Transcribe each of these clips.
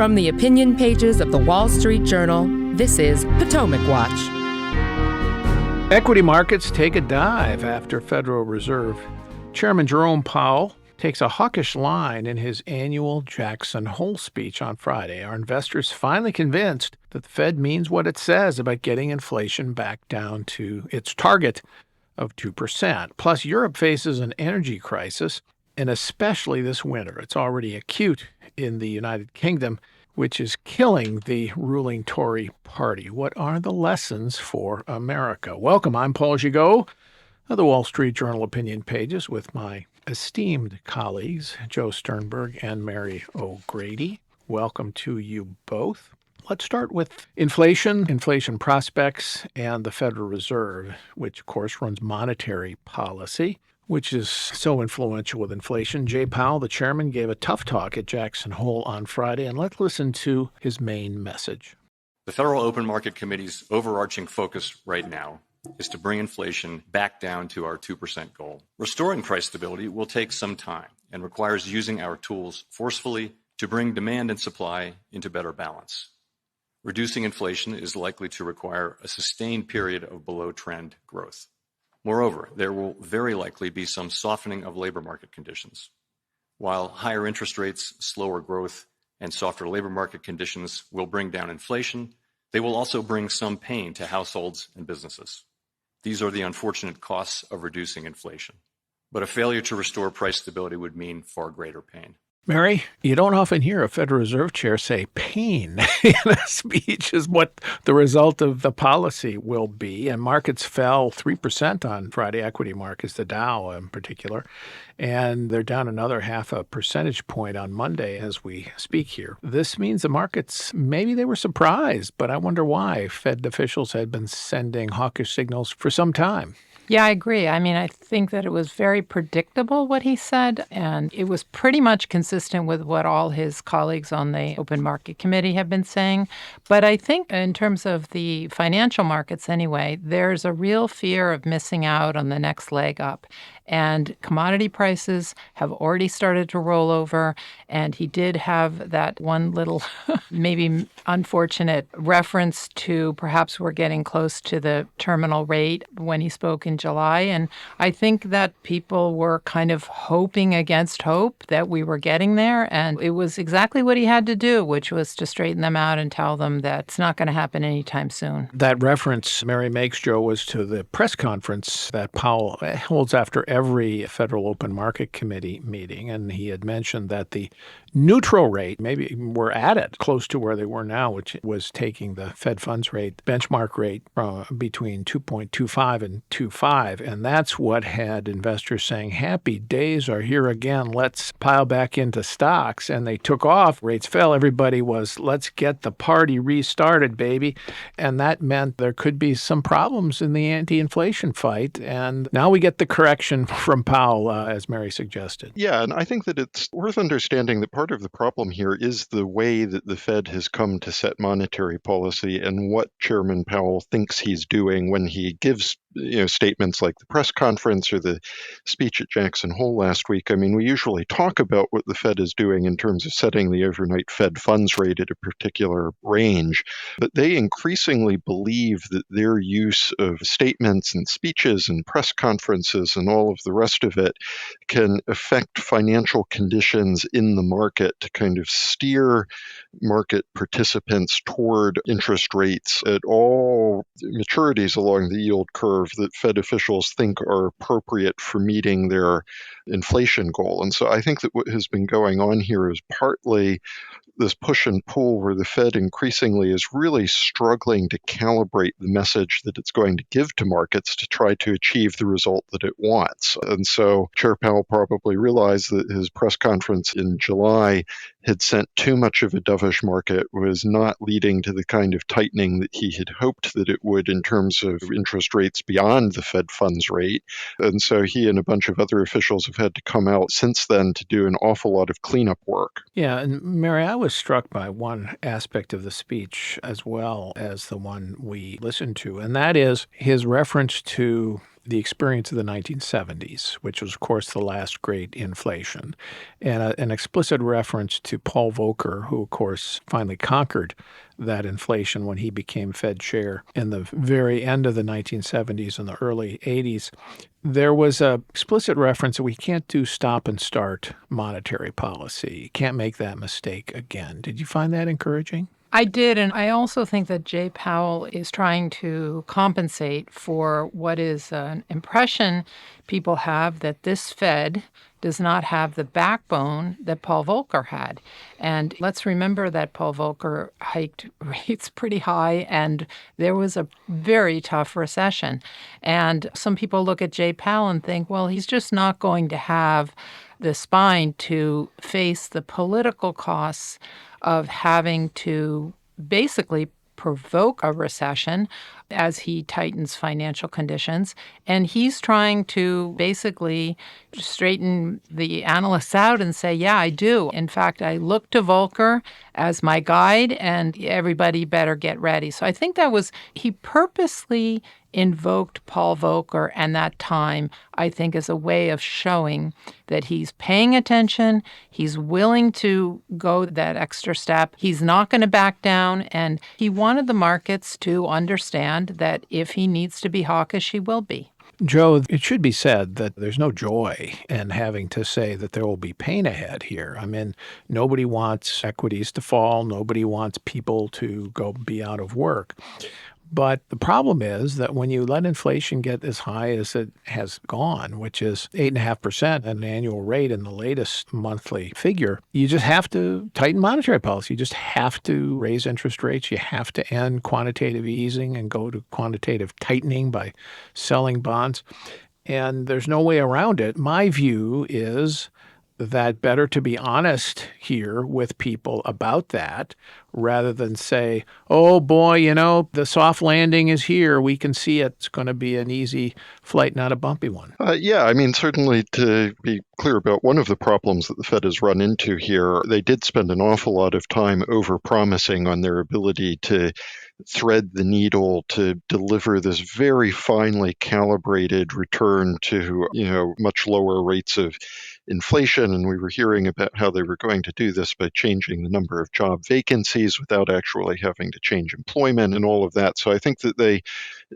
From the opinion pages of the Wall Street Journal, this is Potomac Watch. Equity markets take a dive after Federal Reserve Chairman Jerome Powell takes a hawkish line in his annual Jackson Hole speech on Friday. Are investors finally convinced that the Fed means what it says about getting inflation back down to its target of 2%? Plus, Europe faces an energy crisis, and especially this winter. It's already acute in the United Kingdom, which is killing the ruling Tory party. What are the lessons for America? Welcome, I'm Paul Gigot of the Wall Street Journal opinion pages with my esteemed colleagues, Joe Sternberg and Mary O'Grady. Welcome to you both. Let's start with inflation prospects, and the Federal Reserve, which of course runs monetary policy, which is so influential with inflation. Jay Powell, the chairman, gave a tough talk at Jackson Hole on Friday, and let's listen to his main message. The Federal Open Market Committee's overarching focus right now is to bring inflation back down to our 2% goal. Restoring price stability will take some time and requires using our tools forcefully to bring demand and supply into better balance. Reducing inflation is likely to require a sustained period of below-trend growth. Moreover, there will very likely be some softening of labor market conditions. While higher interest rates, slower growth, and softer labor market conditions will bring down inflation, they will also bring some pain to households and businesses. These are the unfortunate costs of reducing inflation. But a failure to restore price stability would mean far greater pain. Mary, you don't often hear a Federal Reserve chair say pain in a speech is what the result of the policy will be. And markets fell 3% on Friday, equity markets, the Dow in particular. And they're down another 0.5 percentage point on Monday as we speak here. This means the markets, maybe they were surprised, but I wonder why. Fed officials had been sending hawkish signals for some time. Yeah, I agree. I mean, I think that it was very predictable what he said, and it was pretty much consistent with what all his colleagues on the Open Market Committee have been saying. But I think in terms of the financial markets anyway, there's a real fear of missing out on the next leg up. And commodity prices have already started to roll over. And he did have that one little, maybe unfortunate reference to perhaps we're getting close to the terminal rate when he spoke in July. And I think that people were kind of hoping against hope that we were getting there. And it was exactly what he had to do, which was to straighten them out and tell them that it's not going to happen anytime soon. That reference Mary makes, Joe, was to the press conference that Powell holds after every Federal Open Market Committee meeting. And he had mentioned that the neutral rate, maybe we're at it, close to where they were now, which was taking the Fed funds rate, benchmark rate between 2.25 and 2.5. And that's what had investors saying, happy days are here again. Let's pile back into stocks. And they took off. Rates fell. Everybody was, let's get the party restarted, baby. And that meant there could be some problems in the anti-inflation fight. And now we get the correction from Powell, as Mary suggested. Yeah, and I think that it's worth understanding that part of the problem here is the way that the Fed has come to set monetary policy and what Chairman Powell thinks he's doing when he gives statements like the press conference or the speech at Jackson Hole last week. I mean, we usually talk about what the Fed is doing in terms of setting the overnight Fed funds rate at a particular range, but they increasingly believe that their use of statements and speeches and press conferences and all of the rest of it can affect financial conditions in the market to kind of steer market participants toward interest rates at all maturities along the yield curve that Fed officials think are appropriate for meeting their inflation goal. And so I think that what has been going on here is partly this push and pull where the Fed increasingly is really struggling to calibrate the message that it's going to give to markets to try to achieve the result that it wants. And so Chair Powell probably realized that his press conference in July had sent too much of a dovish market, was not leading to the kind of tightening that he had hoped that it would in terms of interest rates beyond the Fed funds rate. And so he and a bunch of other officials have had to come out since then to do an awful lot of cleanup work. Yeah, and Mary, I was struck by one aspect of the speech as well as the one we listened to, and that is his reference to the experience of the 1970s, which was, of course, the last great inflation, and an explicit reference to Paul Volcker, who, of course, finally conquered that inflation when he became Fed chair in the very end of the 1970s and the early 80s. There was a explicit reference that we can't do stop and start monetary policy. You can't make that mistake again. Did you find that encouraging? I did, and I also think that Jay Powell is trying to compensate for what is an impression people have that this Fed does not have the backbone that Paul Volcker had. And let's remember that Paul Volcker hiked rates pretty high, and there was a very tough recession. And some people look at Jay Powell and think, well, he's just not going to have the spine to face the political costs of having to basically provoke a recession as he tightens financial conditions. And he's trying to basically straighten the analysts out and say, yeah, I do. In fact, I look to Volcker as my guide, and everybody better get ready. So I think he purposely invoked Paul Volcker and that time, I think, as a way of showing that he's paying attention, he's willing to go that extra step, he's not going to back down, and he wanted the markets to understand that if he needs to be hawkish, he will be. Joe, it should be said that there's no joy in having to say that there will be pain ahead here. I mean, nobody wants equities to fall. Nobody wants people to go be out of work. But the problem is that when you let inflation get as high as it has gone, which is 8.5% at an annual rate in the latest monthly figure, you just have to tighten monetary policy. You just have to raise interest rates. You have to end quantitative easing and go to quantitative tightening by selling bonds. And there's no way around it. My view is that better to be honest here with people about that rather than say, oh boy, the soft landing is here. We can see it. It's going to be an easy flight, not a bumpy one. Yeah, I mean, certainly to be clear about one of the problems that the Fed has run into here, they did spend an awful lot of time overpromising on their ability to thread the needle to deliver this very finely calibrated return to, much lower rates of inflation. And we were hearing about how they were going to do this by changing the number of job vacancies without actually having to change employment and all of that. So I think that they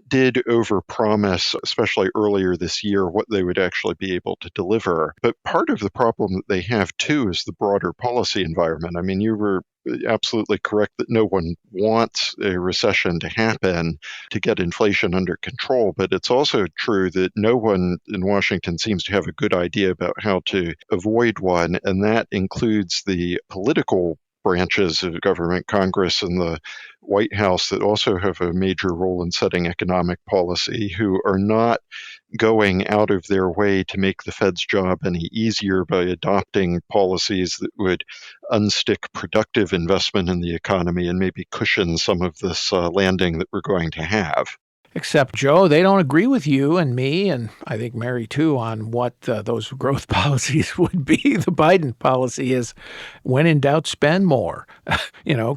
did overpromise, especially earlier this year, what they would actually be able to deliver. But part of the problem that they have, too, is the broader policy environment. I mean, you were absolutely correct that no one wants a recession to happen to get inflation under control. But it's also true that no one in Washington seems to have a good idea about how to avoid one. And that includes the political branches of government, Congress and the White House, that also have a major role in setting economic policy, who are not going out of their way to make the Fed's job any easier by adopting policies that would unstick productive investment in the economy and maybe cushion some of this landing that we're going to have. Except, Joe, they don't agree with you and me, and I think Mary too, on what those growth policies would be. The Biden policy is, when in doubt, spend more,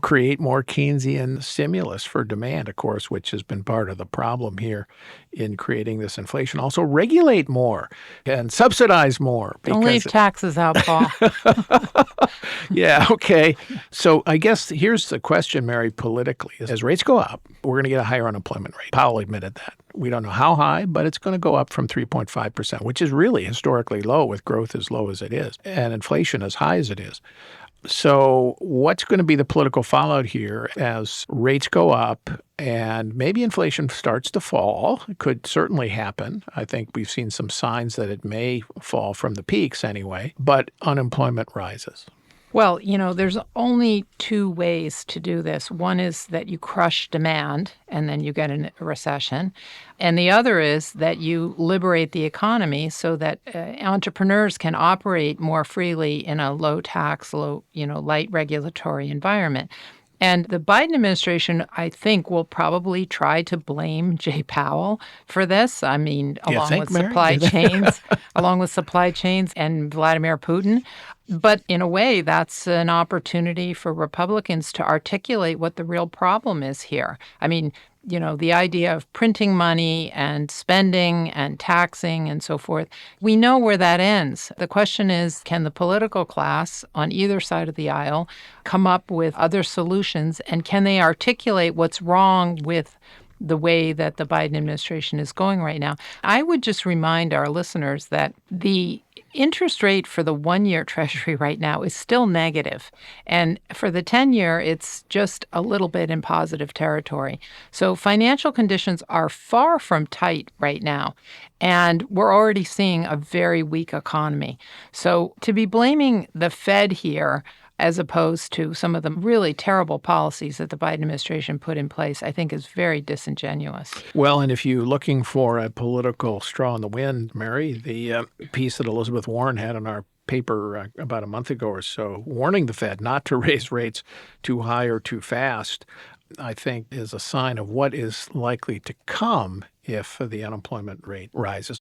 create more Keynesian stimulus for demand, of course, which has been part of the problem here in creating this inflation. Also regulate more and subsidize more. Don't leave taxes out, Paul. Yeah, okay. So I guess here's the question, Mary, politically. As rates go up, we're going to get a higher unemployment rate. Powell admitted that. We don't know how high, but it's going to go up from 3.5%, which is really historically low with growth as low as it is and inflation as high as it is. So what's going to be the political fallout here as rates go up and maybe inflation starts to fall? It could certainly happen. I think we've seen some signs that it may fall from the peaks anyway, but unemployment rises. Well, there's only two ways to do this. One is that you crush demand and then you get a recession. And the other is that you liberate the economy so that entrepreneurs can operate more freely in a low tax, light regulatory environment. And the Biden administration, I think, will probably try to blame Jay Powell for this. I mean, along with supply chains and Vladimir Putin. But in a way, that's an opportunity for Republicans to articulate what the real problem is here. I mean, the idea of printing money and spending and taxing and so forth, we know where that ends. The question is, can the political class on either side of the aisle come up with other solutions, and can they articulate what's wrong with the way that the Biden administration is going right now? I would just remind our listeners that the interest rate for the 1-year Treasury right now is still negative. And for the 10-year, it's just a little bit in positive territory. So financial conditions are far from tight right now. And we're already seeing a very weak economy. So to be blaming the Fed here, as opposed to some of the really terrible policies that the Biden administration put in place, I think is very disingenuous. Well, and if you're looking for a political straw in the wind, Mary, the piece that Elizabeth Warren had in our paper about a month ago or so, warning the Fed not to raise rates too high or too fast, I think is a sign of what is likely to come if the unemployment rate rises.